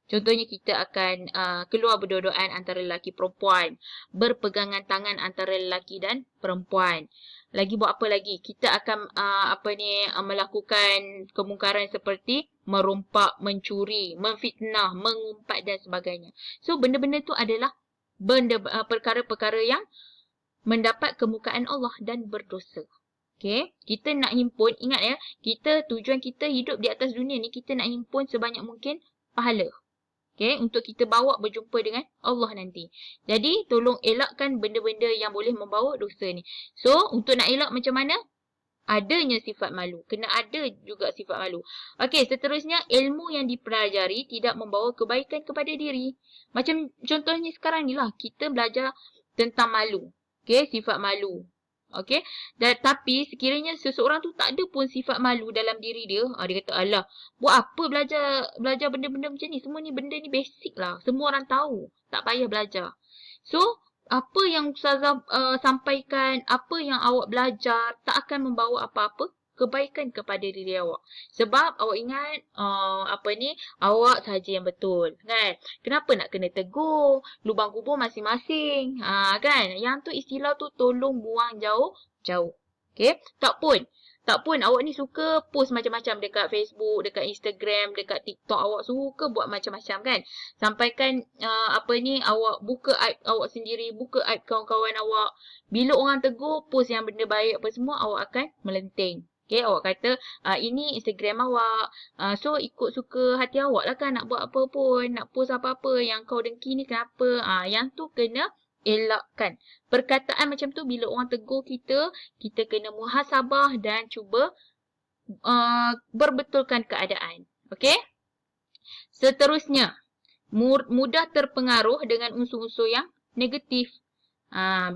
Contohnya kita akan keluar berdua-duaan antara lelaki perempuan, berpegangan tangan antara lelaki dan perempuan. Lagi buat apa lagi? Kita akan melakukan kemungkaran seperti merompak, mencuri, memfitnah, mengumpat dan sebagainya. So benda-benda tu adalah perkara-perkara yang mendapat kemukaan Allah dan berdosa. Okay, kita nak himpun, ingat ya, tujuan kita hidup di atas dunia ni, kita nak himpun sebanyak mungkin pahala. Okay, untuk kita bawa berjumpa dengan Allah nanti. Jadi, tolong elakkan benda-benda yang boleh membawa dosa ni. So, untuk nak elak macam mana? Adanya sifat malu. Kena ada juga sifat malu. Okay, seterusnya, ilmu yang dipelajari tidak membawa kebaikan kepada diri. Macam contohnya sekarang ni lah, kita belajar tentang malu. Okay, sifat malu. Okay, tapi sekiranya seseorang tu tak ada pun sifat malu dalam diri dia, dia kata, alah, buat apa belajar benda-benda macam ni? Semua ni benda ni basic lah. Semua orang tahu. Tak payah belajar. So, apa yang Ustazah sampaikan, apa yang awak belajar, tak akan membawa apa-apa kebaikan kepada diri awak. Sebab awak ingat, awak sahaja yang betul. Kan? Kenapa nak kena tegur? Lubang kubur masing-masing. Kan? Yang tu istilah tu tolong buang jauh-jauh. Okay? Tak pun awak ni suka post macam-macam dekat Facebook, dekat Instagram, dekat TikTok. Awak suka buat macam-macam kan? Sampaikan awak buka aib awak sendiri, buka aib kawan-kawan awak. Bila orang tegur, post yang benda baik apa semua, awak akan melenting. Okay, awak kata ini Instagram awak. So ikut suka hati awak lah kan, nak buat apa pun, nak post apa-apa. Yang kau dengki ni kenapa? Yang tu kena elakkan. Perkataan macam tu bila orang tegur kita, kita kena muhasabah dan cuba berbetulkan keadaan. Okay? Seterusnya, mudah terpengaruh dengan unsur-unsur yang negatif.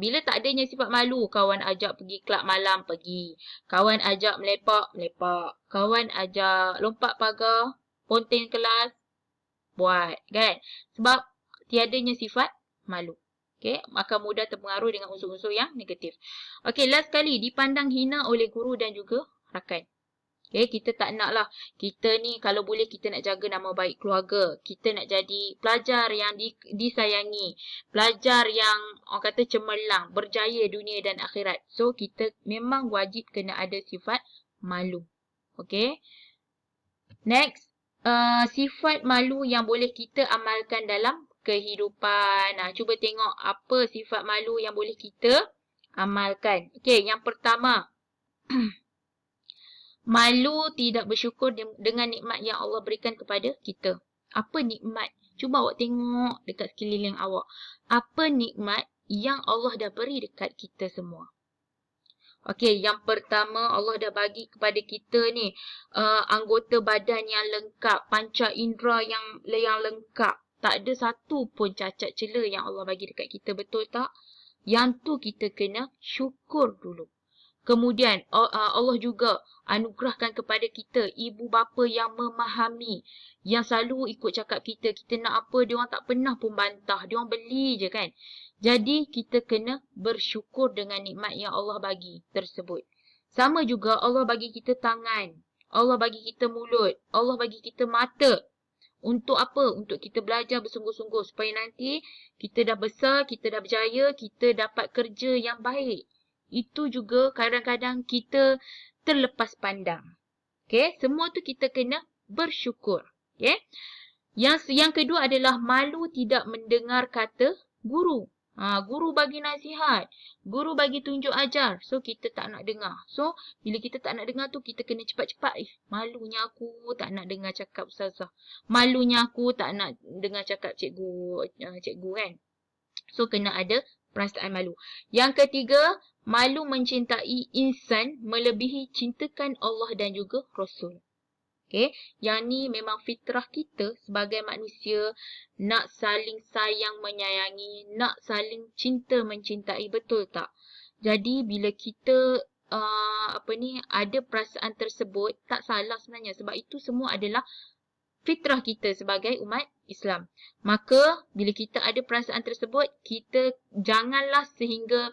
Bila tak adanya sifat malu, kawan ajak pergi kelab malam, pergi. Kawan ajak melepak, melepak. Kawan ajak lompat pagar, ponten kelas, buat. Kan? Sebab tiadanya sifat malu. Okay? Maka mudah terpengaruh dengan unsur-unsur yang negatif. Okay, last kali, dipandang hina oleh guru dan juga rakan. Okay, kita tak nak lah. Kita ni kalau boleh kita nak jaga nama baik keluarga. Kita nak jadi pelajar yang disayangi. Pelajar yang orang kata cemerlang, berjaya dunia dan akhirat. So, kita memang wajib kena ada sifat malu. Okay. Next, sifat malu yang boleh kita amalkan dalam kehidupan. Cuba tengok apa sifat malu yang boleh kita amalkan. Okay, yang pertama. Malu tidak bersyukur dengan nikmat yang Allah berikan kepada kita. Apa nikmat? Cuba awak tengok dekat sekeliling awak. Apa nikmat yang Allah dah beri dekat kita semua? Okey, yang pertama Allah dah bagi kepada kita ni anggota badan yang lengkap, panca indera yang lengkap. Tak ada satu pun cacat cela yang Allah bagi dekat kita, betul tak? Yang tu kita kena syukur dulu. Kemudian Allah juga anugerahkan kepada kita ibu bapa yang memahami, yang selalu ikut cakap kita. Kita nak apa, diorang tak pernah pun bantah. Diorang beli je kan. Jadi kita kena bersyukur dengan nikmat yang Allah bagi tersebut. Sama juga Allah bagi kita tangan. Allah bagi kita mulut. Allah bagi kita mata. Untuk apa? Untuk kita belajar bersungguh-sungguh. Supaya nanti kita dah besar, kita dah berjaya, kita dapat kerja yang baik. Itu juga kadang-kadang kita terlepas pandang. Okay? Semua tu kita kena bersyukur. Okay? Yang kedua adalah malu tidak mendengar kata guru. Guru bagi nasihat. Guru bagi tunjuk ajar. So, kita tak nak dengar. So, bila kita tak nak dengar tu, kita kena cepat-cepat. Malunya aku tak nak dengar cakap ustazah. Malunya aku tak nak dengar cakap cikgu kan. So, kena ada perasaan malu. Yang ketiga, malu mencintai insan melebihi cintakan Allah dan juga Rasul. Okay? Yang ni memang fitrah kita sebagai manusia, nak saling sayang menyayangi, nak saling cinta mencintai, betul tak? Jadi bila kita ada perasaan tersebut, tak salah sebenarnya, sebab itu semua adalah fitrah kita sebagai umat Islam. Maka bila kita ada perasaan tersebut, kita janganlah sehingga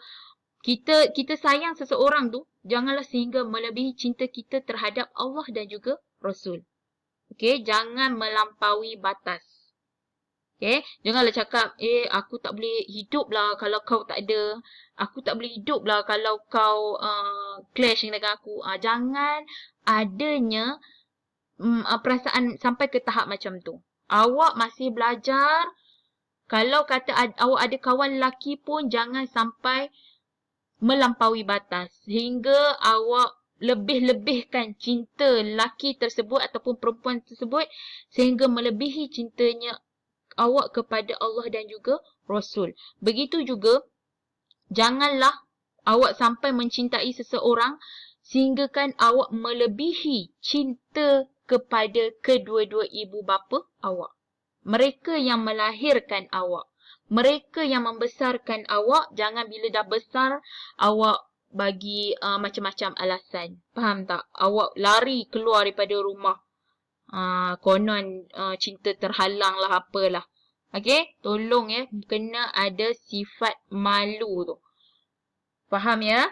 kita sayang seseorang tu, janganlah sehingga melebihi cinta kita terhadap Allah dan juga Rasul. Okey, jangan melampaui batas. Okey, janganlah cakap, aku tak boleh hidup lah kalau kau tak ada. Aku tak boleh hidup lah kalau kau clash dengan aku. Jangan adanya perasaan sampai ke tahap macam tu. Awak masih belajar. Kalau kata awak ada kawan lelaki pun, jangan sampai melampaui batas sehingga awak lebih-lebihkan cinta lelaki tersebut ataupun perempuan tersebut sehingga melebihi cintanya awak kepada Allah dan juga Rasul. Begitu juga, janganlah awak sampai mencintai seseorang sehinggakan awak melebihi cinta kepada kedua-dua ibu bapa awak. Mereka yang melahirkan awak. Mereka yang membesarkan awak. Jangan bila dah besar, awak bagi macam-macam alasan. Faham tak? Awak lari keluar daripada rumah. Konon cinta terhalang lah, apalah. Okay? Tolong kena ada sifat malu tu. Faham ya?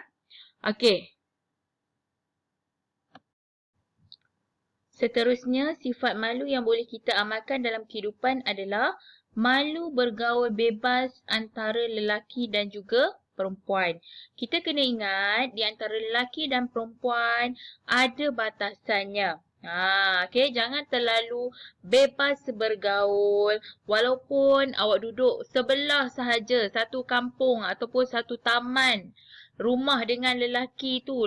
Okay. Seterusnya, sifat malu yang boleh kita amalkan dalam kehidupan adalah malu bergaul bebas antara lelaki dan juga perempuan. Kita kena ingat, di antara lelaki dan perempuan ada batasannya. Okay, jangan terlalu bebas bergaul. Walaupun awak duduk sebelah sahaja, satu kampung ataupun satu taman. rumah dengan lelaki tu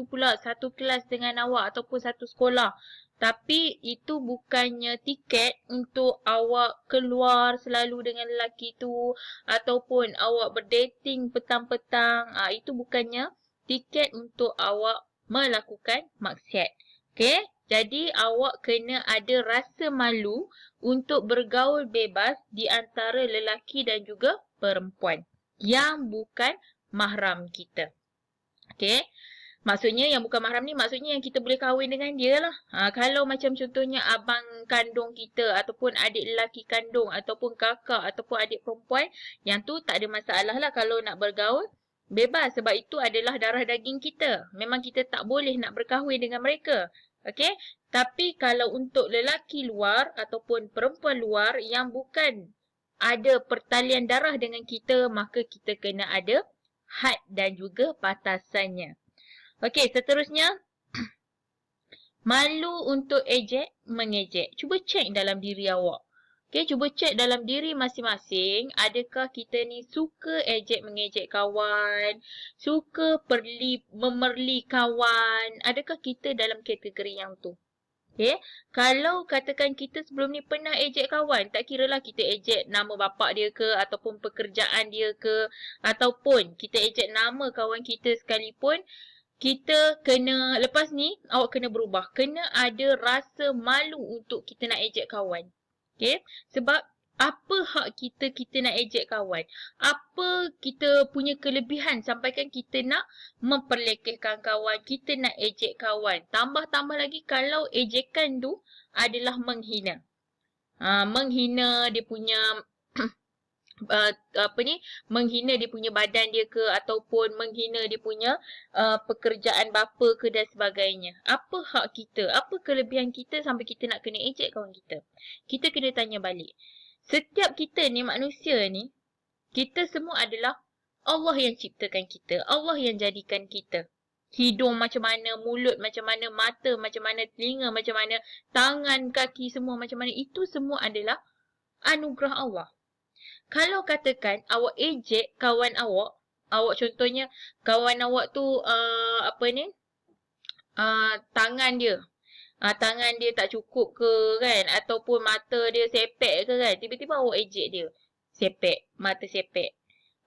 pula satu kelas dengan awak ataupun satu sekolah. Tapi itu bukannya tiket untuk awak keluar selalu dengan lelaki tu ataupun awak berdating petang-petang. Itu bukannya tiket untuk awak melakukan maksiat. Okey? Jadi awak kena ada rasa malu untuk bergaul bebas di antara lelaki dan juga perempuan yang bukan mahram kita. Okey? Maksudnya yang bukan mahram ni maksudnya yang kita boleh kahwin dengan dia lah. Kalau macam contohnya abang kandung kita ataupun adik lelaki kandung ataupun kakak ataupun adik perempuan, yang tu tak ada masalah lah kalau nak bergaul bebas sebab itu adalah darah daging kita. Memang kita tak boleh nak berkahwin dengan mereka. Okey? Tapi kalau untuk lelaki luar ataupun perempuan luar yang bukan ada pertalian darah dengan kita, maka kita kena ada had dan juga batasannya. Okey, seterusnya. Malu untuk ejek, mengejek. Cuba cek dalam diri awak. Okey, cuba cek dalam diri masing-masing. Adakah kita ni suka ejek, mengejek kawan? Suka memerli kawan? Adakah kita dalam kategori yang tu? Okey, kalau katakan kita sebelum ni pernah ejek kawan, tak kiralah kita ejek nama bapak dia ke, ataupun pekerjaan dia ke, ataupun kita ejek nama kawan kita sekalipun, kita kena, lepas ni, awak kena berubah. Kena ada rasa malu untuk kita nak ejek kawan. Okay? Sebab, apa hak kita nak ejek kawan? Apa kita punya kelebihan sampaikan kita nak memperlekehkan kawan, kita nak ejek kawan. Tambah-tambah lagi kalau ejekan tu adalah menghina. Menghina dia punya menghina dia punya badan dia ke ataupun menghina dia punya pekerjaan bapa ke dan sebagainya. Apa hak kita? Apa kelebihan kita sampai kita nak kena ejek kawan kita? Kita kena tanya balik. Setiap kita ni manusia ni, kita semua adalah Allah yang ciptakan kita. Allah yang jadikan kita. Hidung macam mana, mulut macam mana, mata macam mana, telinga macam mana, tangan, kaki semua macam mana. Itu semua adalah anugerah Allah. Kalau katakan awak ejek kawan awak contohnya kawan awak tu tangan dia. Tangan dia tak cukup ke kan, ataupun mata dia sepek ke kan. Tiba-tiba awak ejek dia. Sepek, mata sepek.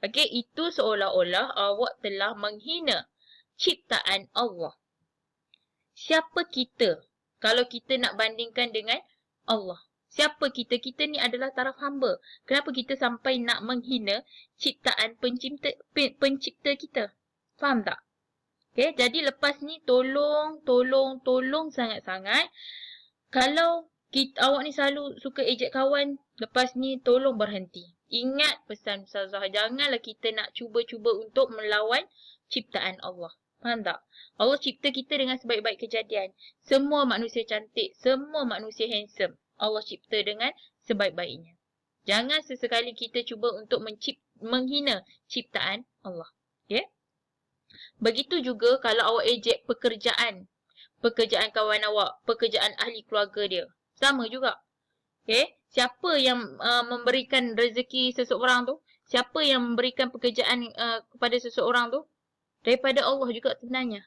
Okey, itu seolah-olah awak telah menghina ciptaan Allah. Siapa kita kalau kita nak bandingkan dengan Allah? Siapa kita? Kita ni adalah taraf hamba. Kenapa kita sampai nak menghina ciptaan pencipta kita? Faham tak? Okay, jadi lepas ni tolong sangat-sangat. Kalau awak ni selalu suka ejek kawan, lepas ni tolong berhenti. Ingat pesan Ustazah, janganlah kita nak cuba-cuba untuk melawan ciptaan Allah. Faham tak? Allah cipta kita dengan sebaik-baik kejadian. Semua manusia cantik, semua manusia handsome. Allah cipta dengan sebaik-baiknya. Jangan sesekali kita cuba untuk menghina ciptaan Allah. Okay? Begitu juga kalau awak ejek pekerjaan kawan awak, pekerjaan ahli keluarga dia. Sama juga. Okay? Siapa yang memberikan rezeki seseorang tu? Siapa yang memberikan pekerjaan kepada seseorang tu? Daripada Allah juga sebenarnya.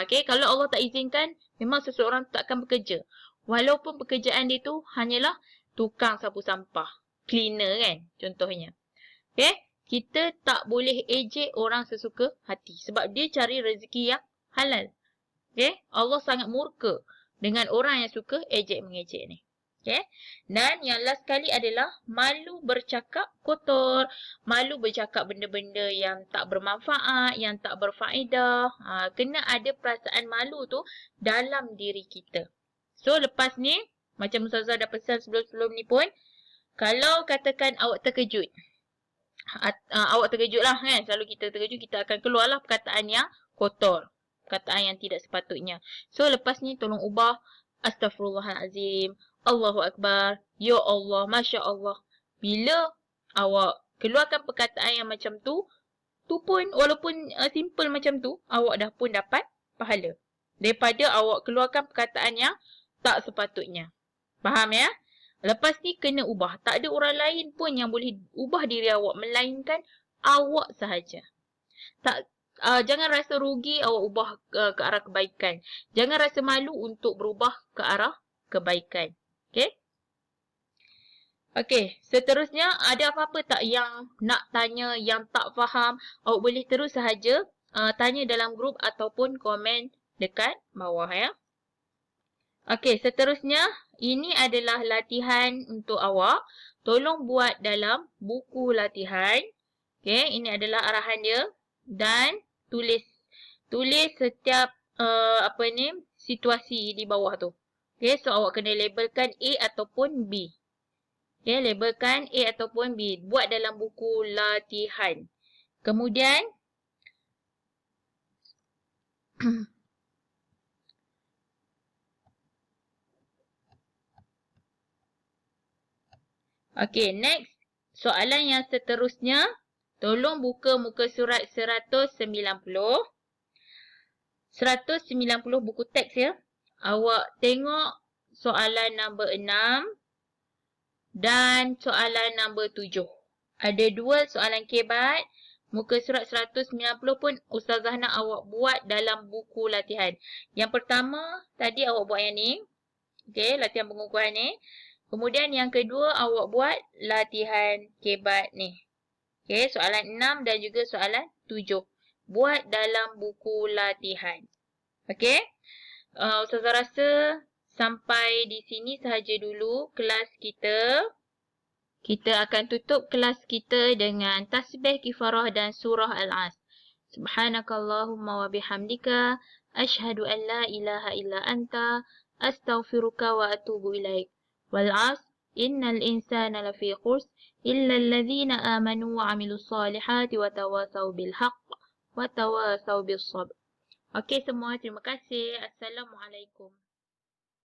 Okay? Kalau Allah tak izinkan, memang seseorang takkan bekerja. Walaupun pekerjaan dia tu hanyalah tukang sapu sampah, cleaner kan contohnya. Okay? Kita tak boleh ejek orang sesuka hati sebab dia cari rezeki yang halal. Okay? Allah sangat murka dengan orang yang suka ejek mengejek ni. Okay? Dan yang last sekali adalah malu bercakap kotor, malu bercakap benda-benda yang tak bermanfaat, yang tak berfaedah. Kena ada perasaan malu tu dalam diri kita. So, lepas ni, macam Ustazah dah pesan sebelum-sebelum ni pun, kalau katakan awak terkejut, awak terkejut lah kan, selalu kita terkejut, kita akan keluarlah perkataan yang kotor, perkataan yang tidak sepatutnya. So, lepas ni tolong ubah, Astaghfirullahalazim, Allahu Akbar, Ya Allah, Masya Allah. Bila awak keluarkan perkataan yang macam tu pun walaupun simple macam tu, awak dah pun dapat pahala. Daripada awak keluarkan perkataan yang tak sepatutnya. Faham ya? Lepas ni kena ubah. Tak ada orang lain pun yang boleh ubah diri awak. Melainkan awak sahaja. Tak, Jangan rasa rugi awak ubah ke arah kebaikan. Jangan rasa malu untuk berubah ke arah kebaikan. Okey? Okey, seterusnya ada apa-apa tak yang nak tanya, yang tak faham? Awak boleh terus sahaja tanya dalam grup ataupun komen dekat bawah ya. Okey, seterusnya ini adalah latihan untuk awak. Tolong buat dalam buku latihan. Okey, ini adalah arahan dia dan tulis setiap situasi di bawah tu. Okey, so awak kena labelkan A ataupun B. Okey, labelkan A ataupun B. Buat dalam buku latihan. Kemudian okey, next. Soalan yang seterusnya. Tolong buka muka surat 190. 190 buku teks ya. Awak tengok soalan nombor 6 dan soalan nombor 7. Ada dua soalan kebat. Muka surat 190 pun Ustazah nak awak buat dalam buku latihan. Yang pertama, tadi awak buat yang ni. Okey, latihan pengukuhan ni. Kemudian yang kedua, awak buat latihan kebat ni. Okey, soalan 6 dan juga soalan 7. Buat dalam buku latihan. Okey. Ustazah rasa sampai di sini sahaja dulu kelas kita. Kita akan tutup kelas kita dengan tasbih kifarah dan surah Al-As. Subhanakallahumma wa bihamdika. Ashhadu an la ilaha illa anta. Astaghfiruka wa atubu ilaik. Wal-'asr. Innal insana lafi khusr. Illa alladhina amanu wa 'amilus salihati wa tawasaw bil haqq wa tawasaw bis sabr. Okey semua, terima kasih. Assalamualaikum.